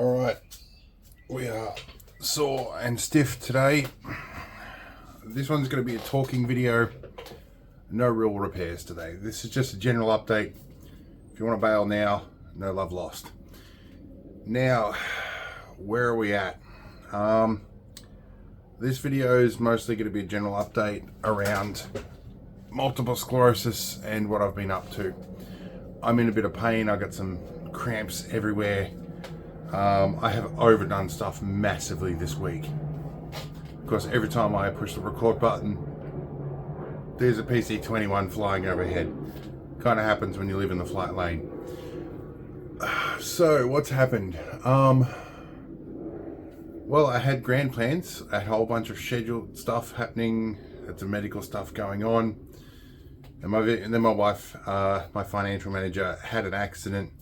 Alright, we are sore and stiff today. This one's going to be a talking video. No real repairs today. This is just a general update. If you want to bail now, no love lost. Now, where are we at? This video is mostly going to be a general update around multiple sclerosis and what I've been up to. I'm in a bit of pain. I got some cramps everywhere. I have overdone stuff massively this week. Of course, every time I push the record button, there's a PC-21 flying overhead. Kind of happens when you live in the flight lane. So, what's happened? Well, I had grand plans. I had a whole bunch of scheduled stuff happening. Had some medical stuff going on. And then my wife, my financial manager, had an accident.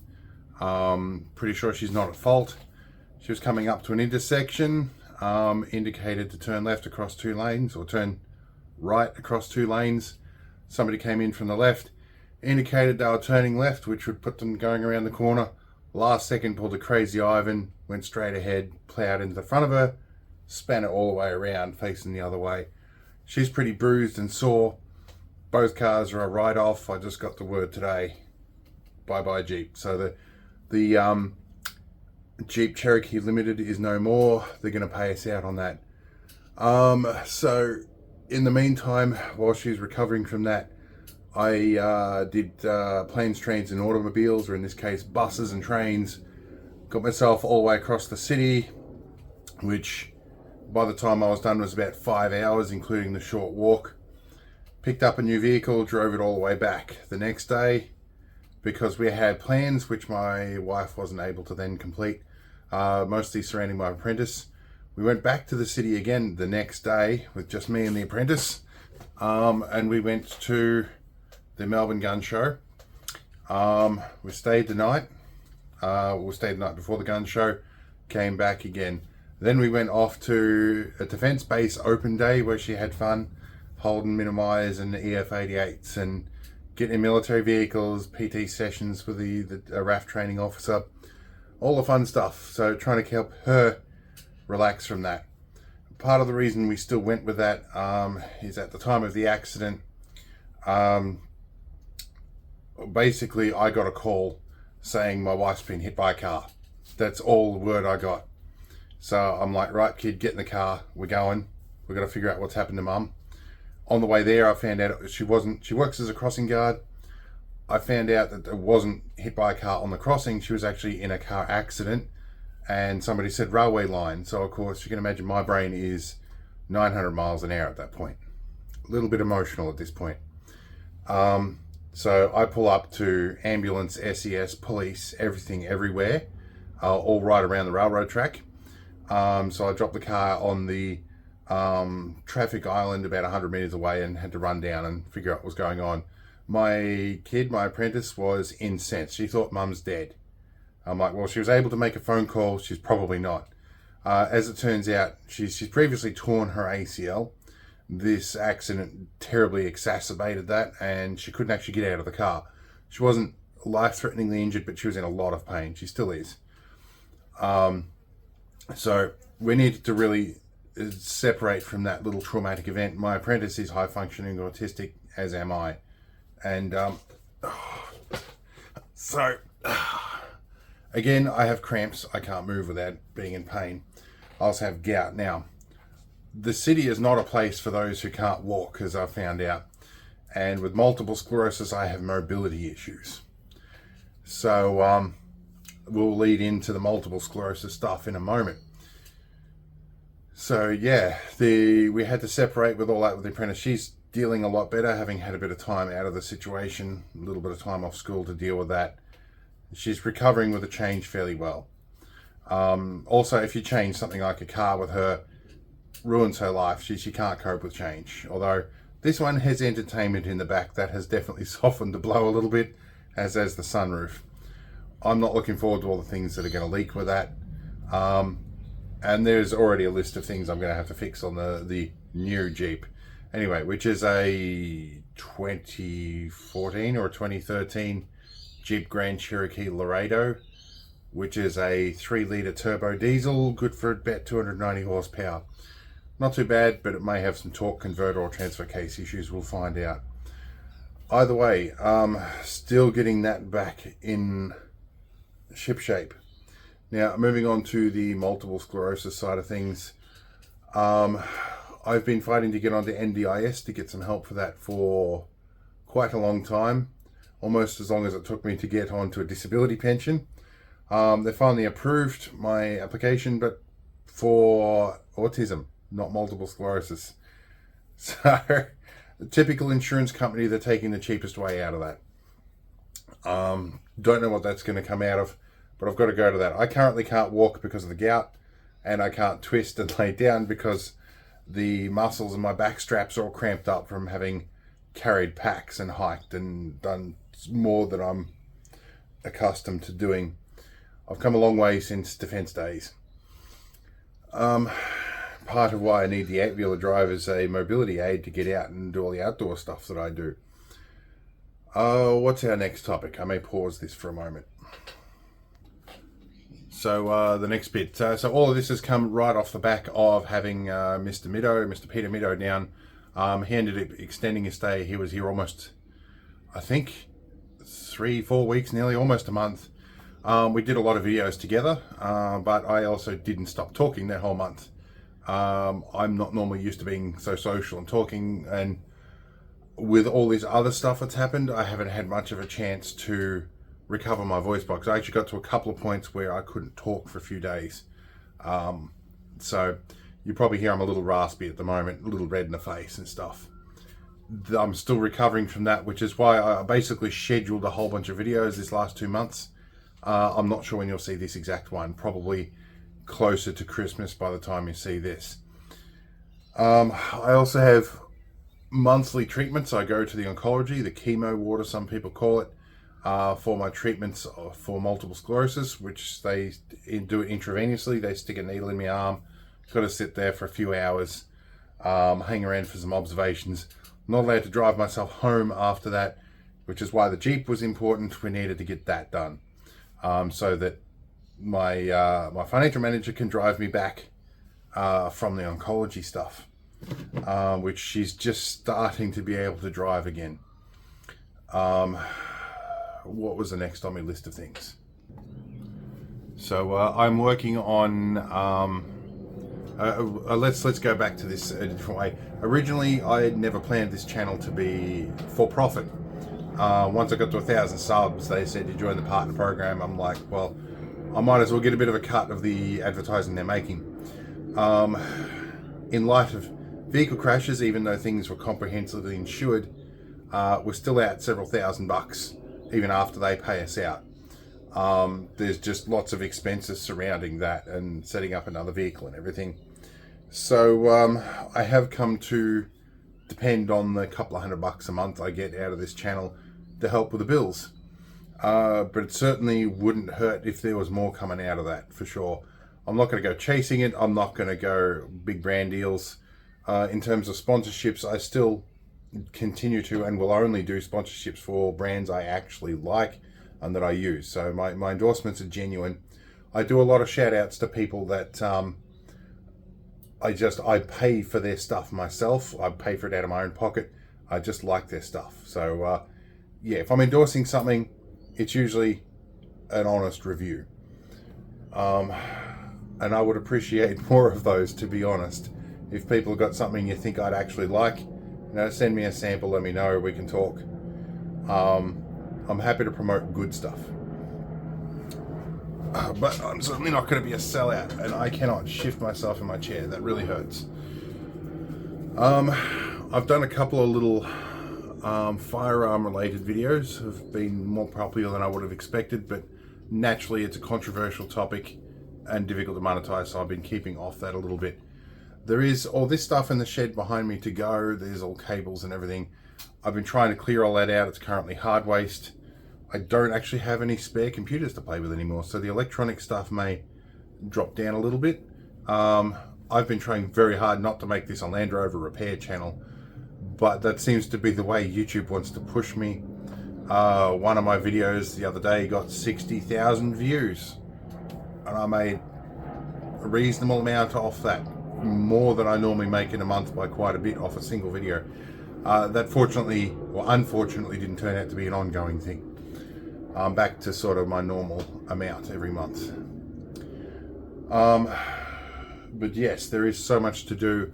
Pretty sure she's not at fault. She was coming up to an intersection, indicated to turn left across 2 lanes, or turn right across 2 lanes. Somebody came in from the left, indicated they were turning left, which would put them going around the corner. Last second, pulled a crazy Ivan, went straight ahead, plowed into the front of her, span it all the way around, facing the other way. She's pretty bruised and sore. Both cars are a write-off. I just got the word today. Bye-bye Jeep. So the Jeep Cherokee Limited is no more. They're going to pay us out on that. So in the meantime, while she's recovering from that, I did planes, trains and automobiles, or in this case buses and trains. Got myself all the way across the city, which by the time I was done was about 5 hours, including the short walk. Picked up a new vehicle, drove it all the way back the next day, because we had plans which my wife wasn't able to then complete, mostly surrounding my apprentice. We went back to the city again the next day with just me and the apprentice, and we went to the Melbourne gun show. We stayed the night. We stayed the night before the gun show, came back again. Then we went off to a defence base open day where she had fun, holding Minimise and the EF-88s and getting military vehicles, PT sessions with the RAF training officer, all the fun stuff. So trying to help her relax from that. Part of the reason we still went with that is at the time of the accident, basically I got a call saying my wife's been hit by a car. That's all the word I got. So I'm like, right kid, get in the car, we're going. We've got to figure out what's happened to mum. On the way there, I found out she works as a crossing guard. I found out that it wasn't hit by a car on the crossing. She was actually in a car accident, and somebody said railway line. So of course you can imagine my brain is 900 miles an hour at that point. A little bit emotional at this point. So I pull up to ambulance, SES, police, everything, everywhere, all right around the railroad track. So I dropped the car on the traffic island about 100 meters away and had to run down and figure out what was going on. My kid, my apprentice, was incensed. She thought mum's dead. I'm like, well, she was able to make a phone call. She's probably not. As it turns out, she's previously torn her ACL. This accident terribly exacerbated that, and she couldn't actually get out of the car. She wasn't life-threateningly injured, but she was in a lot of pain. She still is. So we needed to really separate from that little traumatic event. My apprentice is high-functioning autistic, as am I. And again, I have cramps. I can't move without being in pain. I also have gout. Now, the city is not a place for those who can't walk, as I found out. And with multiple sclerosis, I have mobility issues. So we'll lead into the multiple sclerosis stuff in a moment. So yeah, we had to separate with all that with the apprentice. She's dealing a lot better, having had a bit of time out of the situation, a little bit of time off school to deal with that. She's recovering with the change fairly well. Also, if you change something like a car with her, ruins her life. She can't cope with change. Although this one has entertainment in the back that has definitely softened the blow a little bit, as has the sunroof. I'm not looking forward to all the things that are going to leak with that. And there's already a list of things I'm going to have to fix on the new Jeep. Anyway, which is a 2014 or 2013 Jeep Grand Cherokee Laredo. which is a 3-litre turbo diesel, good for about 290 horsepower. Not too bad, but it may have some torque converter or transfer case issues. We'll find out. Either way, still getting that back in ship shape. Now, moving on to the multiple sclerosis side of things. I've been fighting to get onto NDIS to get some help for that for quite a long time. Almost as long as it took me to get onto a disability pension. They finally approved my application, but for autism, not multiple sclerosis. So, the typical insurance company, they're taking the cheapest way out of that. Don't know what that's going to come out of, but I've got to go to that. I currently can't walk because of the gout, and I can't twist and lay down because the muscles in my back straps are all cramped up from having carried packs and hiked and done more than I'm accustomed to doing. I've come a long way since defence days. Part of why I need the 8-wheeler drive is a mobility aid to get out and do all the outdoor stuff that I do. What's our next topic? I may pause this for a moment. So the next bit. So all of this has come right off the back of having Mr. Peter Middo down. He ended up extending his stay. He was here almost, I think, 3-4 weeks, nearly almost a month. We did a lot of videos together, but I also didn't stop talking that whole month. I'm not normally used to being so social and talking, and with all this other stuff that's happened, I haven't had much of a chance to recover my voice box. I actually got to a couple of points where I couldn't talk for a few days. So you probably hear I'm a little raspy at the moment, a little red in the face and stuff. I'm still recovering from that, which is why I basically scheduled a whole bunch of videos this last 2 months. I'm not sure when you'll see this exact one, probably closer to Christmas by the time you see this. I also have monthly treatments. I go to the oncology, the chemo ward, as some people call it, for my treatments for multiple sclerosis, which they do it intravenously. They stick a needle in my arm. Got to sit there for a few hours, hang around for some observations. Not allowed to drive myself home after that, which is why the Jeep was important. We needed to get that done, so that my financial manager can drive me back from the oncology stuff, which she's just starting to be able to drive again. What was the next on my list of things? So I'm working on let's go back to this a different way. Originally, I had never planned this channel to be for profit. Once I got to 1,000 subs, they said to join the partner program. I'm like, well, I might as well get a bit of a cut of the advertising they're making. In light of vehicle crashes, even though things were comprehensively insured, we're still out several $1,000s, even after they pay us out. There's just lots of expenses surrounding that and setting up another vehicle and everything. So I have come to depend on the couple of $100 a month I get out of this channel to help with the bills. But it certainly wouldn't hurt if there was more coming out of that, for sure. I'm not going to go chasing it. I'm not going to go big brand deals. In terms of sponsorships, I still continue to and will only do sponsorships for brands I actually like and that I use. So my endorsements are genuine. I do a lot of shout outs to people that I pay for their stuff myself. I pay for it out of my own pocket. I just like their stuff. So yeah, if I'm endorsing something, it's usually an honest review. And I would appreciate more of those, to be honest. If people have got something you think I'd actually like, send me a sample, let me know, we can talk. I'm happy to promote good stuff. But I'm certainly not going to be a sellout, and I cannot shift myself in my chair. That really hurts. I've done a couple of little firearm related videos. Have been more popular than I would have expected, but naturally it's a controversial topic and difficult to monetize, so I've been keeping off that a little bit. There is all this stuff in the shed behind me to go. There's all cables and everything. I've been trying to clear all that out. It's currently hard waste. I don't actually have any spare computers to play with anymore, so the electronic stuff may drop down a little bit. I've been trying very hard not to make this a Land Rover repair channel, but that seems to be the way YouTube wants to push me. One of my videos the other day got 60,000 views. and I made a reasonable amount off that, more than I normally make in a month by quite a bit off a single video. That fortunately or unfortunately didn't turn out to be an ongoing thing. I'm back to sort of my normal amount every month. But yes, there is so much to do,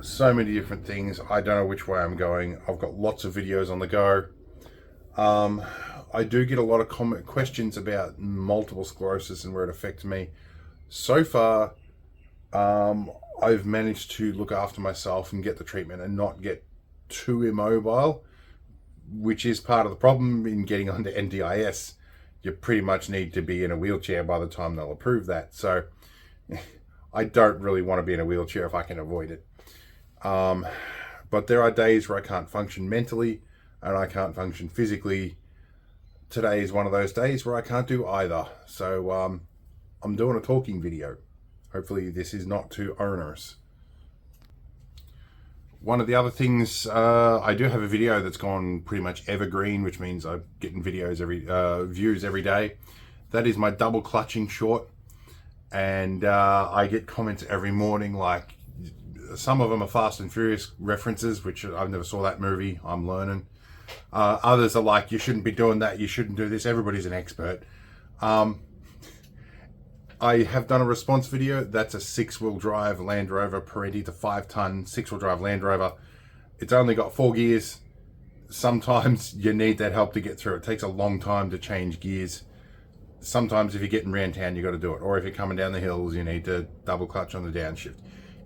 so many different things. I don't know which way I'm going. I've got lots of videos on the go. I do get a lot of questions about multiple sclerosis and where it affects me. So far, I've managed to look after myself and get the treatment and not get too immobile, which is part of the problem in getting onto NDIS. You pretty much need to be in a wheelchair by the time they'll approve that. So I don't really want to be in a wheelchair if I can avoid it. But there are days where I can't function mentally and I can't function physically. Today is one of those days where I can't do either. So I'm doing a talking video. Hopefully this is not too onerous. One of the other things, I do have a video that's gone pretty much evergreen, which means I'm getting videos views every day. That is my double clutching short. And I get comments every morning, like some of them are Fast and Furious references, which I've never saw that movie. I'm learning. Others are like, you shouldn't be doing that. You shouldn't do this. Everybody's an expert. I have done a response video. That's a 6-wheel drive Land Rover Peretti, the 5-ton 6-wheel drive Land Rover. It's only got 4 gears. Sometimes you need that help to get through. It takes a long time to change gears. Sometimes if you're getting around town, you got to do it. Or if you're coming down the hills, you need to double clutch on the downshift.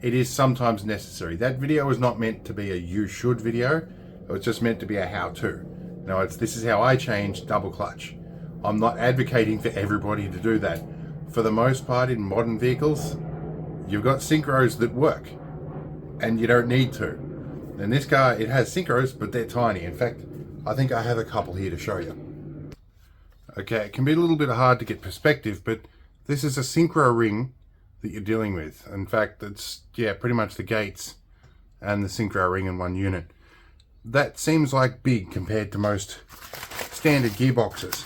It is sometimes necessary. That video was not meant to be a you should video. It was just meant to be a how-to. Now, this is how I changed double clutch. I'm not advocating for everybody to do that. For the most part, in modern vehicles, you've got synchros that work, and you don't need to. In this car, it has synchros, but they're tiny. In fact, I think I have a couple here to show you. Okay, it can be a little bit hard to get perspective, but this is a synchro ring that you're dealing with. In fact, it's, yeah, pretty much the gates and the synchro ring in one unit. That seems like big compared to most standard gearboxes.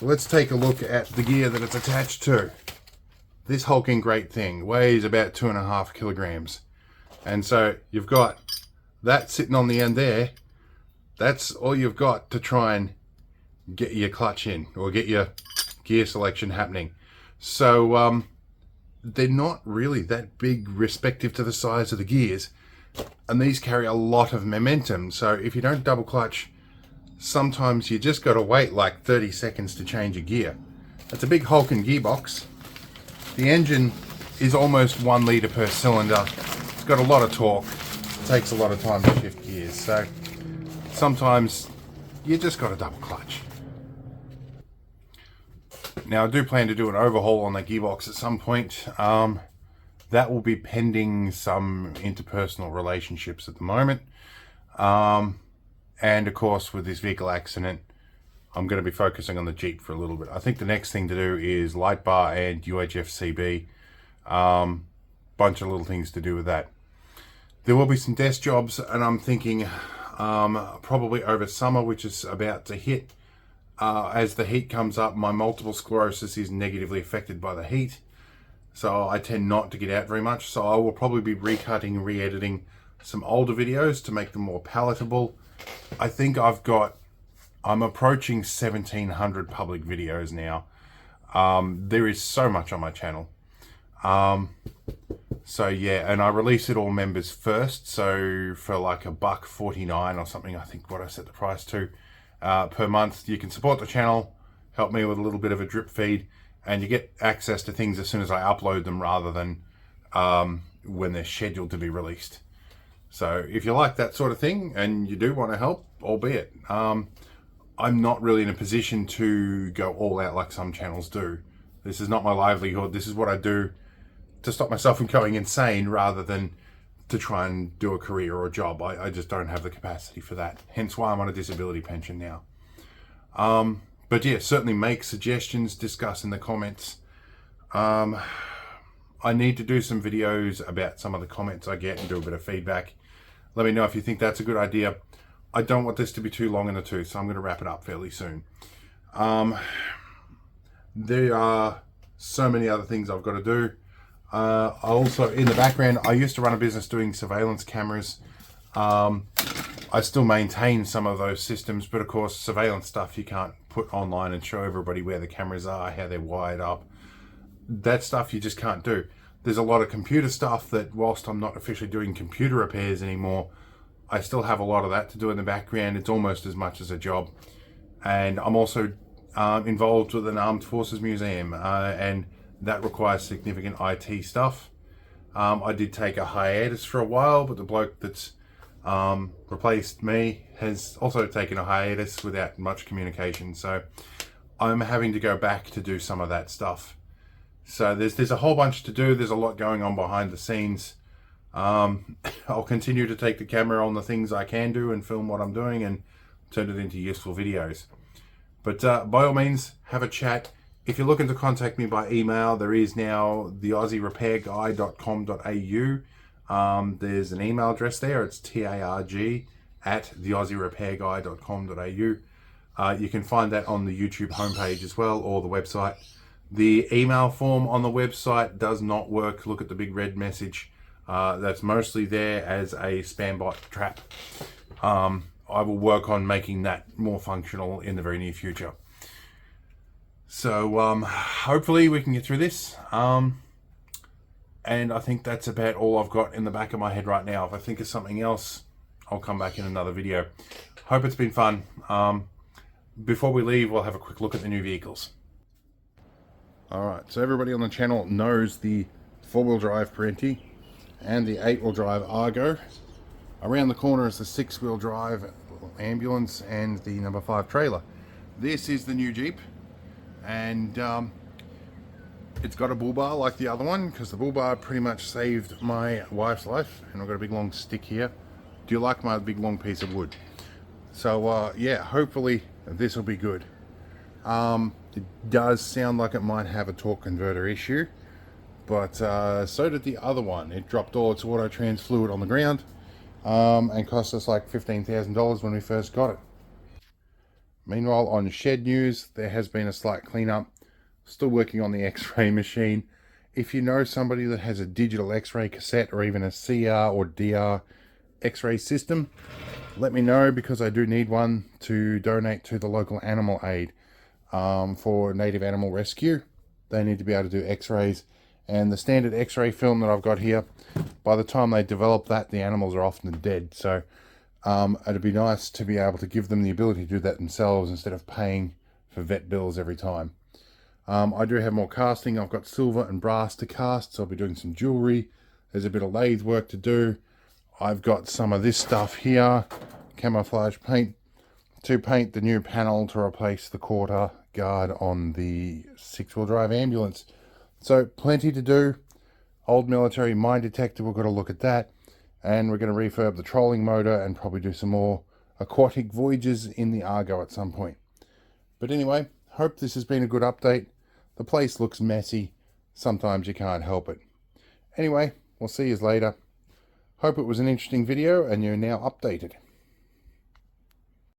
Let's take a look at the gear that it's attached to. This hulking great thing weighs about 2.5 kilograms. And so you've got that sitting on the end there. That's all you've got to try and get your clutch in or get your gear selection happening. So they're not really that big respective to the size of the gears. And these carry a lot of momentum. So if you don't double clutch, sometimes you just got to wait like 30 seconds to change a gear. It's a big hulking gearbox. The engine is almost 1 litre per cylinder. It's got a lot of torque. It takes a lot of time to shift gears. So sometimes you just got to double clutch. Now I do plan to do an overhaul on that gearbox at some point. That will be pending some interpersonal relationships at the moment. And of course, with this vehicle accident, I'm going to be focusing on the Jeep for a little bit. I think the next thing to do is light bar and UHF CB. Bunch of little things to do with that. There will be some desk jobs, and I'm thinking probably over summer, which is about to hit. As the heat comes up, my multiple sclerosis is negatively affected by the heat. So I tend not to get out very much. So I will probably be recutting and re-editing some older videos to make them more palatable. I think I'm approaching 1,700 public videos now. There is so much on my channel. So yeah, and I release it all members first. So for like $1.49 or something, I think what I set the price to per month, you can support the channel, help me with a little bit of a drip feed, and you get access to things as soon as I upload them rather than when they're scheduled to be released. So if you like that sort of thing and you do want to help, albeit, I'm not really in a position to go all out like some channels do. This is not my livelihood. This is what I do to stop myself from going insane rather than to try and do a career or a job. I just don't have the capacity for that. Hence why I'm on a disability pension now. But yeah, certainly make suggestions, discuss in the comments. I need to do some videos about some of the comments I get and do a bit of feedback. Let me know if you think that's a good idea. I don't want this to be too long in the tooth, so I'm going to wrap it up fairly soon. There are so many other things I've got to do. I also, in the background, I used to run a business doing surveillance cameras. I still maintain some of those systems, but of course surveillance stuff you can't put online and show everybody where the cameras are, how they're wired up. That stuff you just can't do. There's a lot of computer stuff that, whilst I'm not officially doing computer repairs anymore, I still have a lot of that to do in the background. It's almost as much as a job. And I'm also involved with an Armed Forces Museum, and that requires significant IT stuff. I did take a hiatus for a while, but the bloke that's replaced me has also taken a hiatus without much communication. So I'm having to go back to do some of that stuff. So there's a whole bunch to do. There's a lot going on behind the scenes. I'll continue to take the camera on the things I can do and film what I'm doing and turn it into useful videos. But by all means, have a chat. If you're looking to contact me by email, there is now the AussieRepairGuy.com.au. There's an email address there. It's targ@theAussieRepairGuy.com.au. You can find that on the YouTube homepage as well, or the website. The email form on the website does not work. Look at the big red message. That's mostly there as a spam bot trap. I will work on making that more functional in the very near future. So hopefully we can get through this. And I think that's about all I've got in the back of my head right now. If I think of something else, I'll come back in another video. Hope it's been fun. Before we leave, we'll have a quick look at the new vehicles. Alright, so everybody on the channel knows the 4-wheel drive Parenti and the 8-wheel drive Argo. Around the corner is the 6-wheel drive ambulance and the number 5 trailer. This is the new Jeep, and it's got a bull bar like the other one, because the bull bar pretty much saved my wife's life. And I've got a big long stick here. Do you like my big long piece of wood? So yeah, hopefully this will be good. It does sound like it might have a torque converter issue, but so did the other one. It dropped all its auto trans fluid on the ground, and cost us like $15,000 when we first got it. Meanwhile, on shed news, there has been a slight cleanup. Still working on the x-ray machine. If you know somebody that has a digital x-ray cassette or even a CR or DR x-ray system, let me know, because I do need one to donate to the local animal aid for native animal rescue. They need to be able to do x-rays, and the standard x-ray film that I've got here, by the time they develop that, the animals are often dead. So it'd be nice to be able to give them the ability to do that themselves instead of paying for vet bills every time. I do have more casting. I've got silver and brass to cast, so I'll be doing some jewelry. There's a bit of lathe work to do. I've got some of this stuff here, camouflage paint, to paint the new panel to replace the quarter guard on the 6-wheel drive ambulance. So plenty to do. Old military mine detector, we've got to look at that. And we're going to refurb the trolling motor and probably do some more aquatic voyages in the Argo at some point. But anyway, hope this has been a good update. The place looks messy. Sometimes you can't help it. Anyway, we'll see you later. Hope it was an interesting video and you're now updated.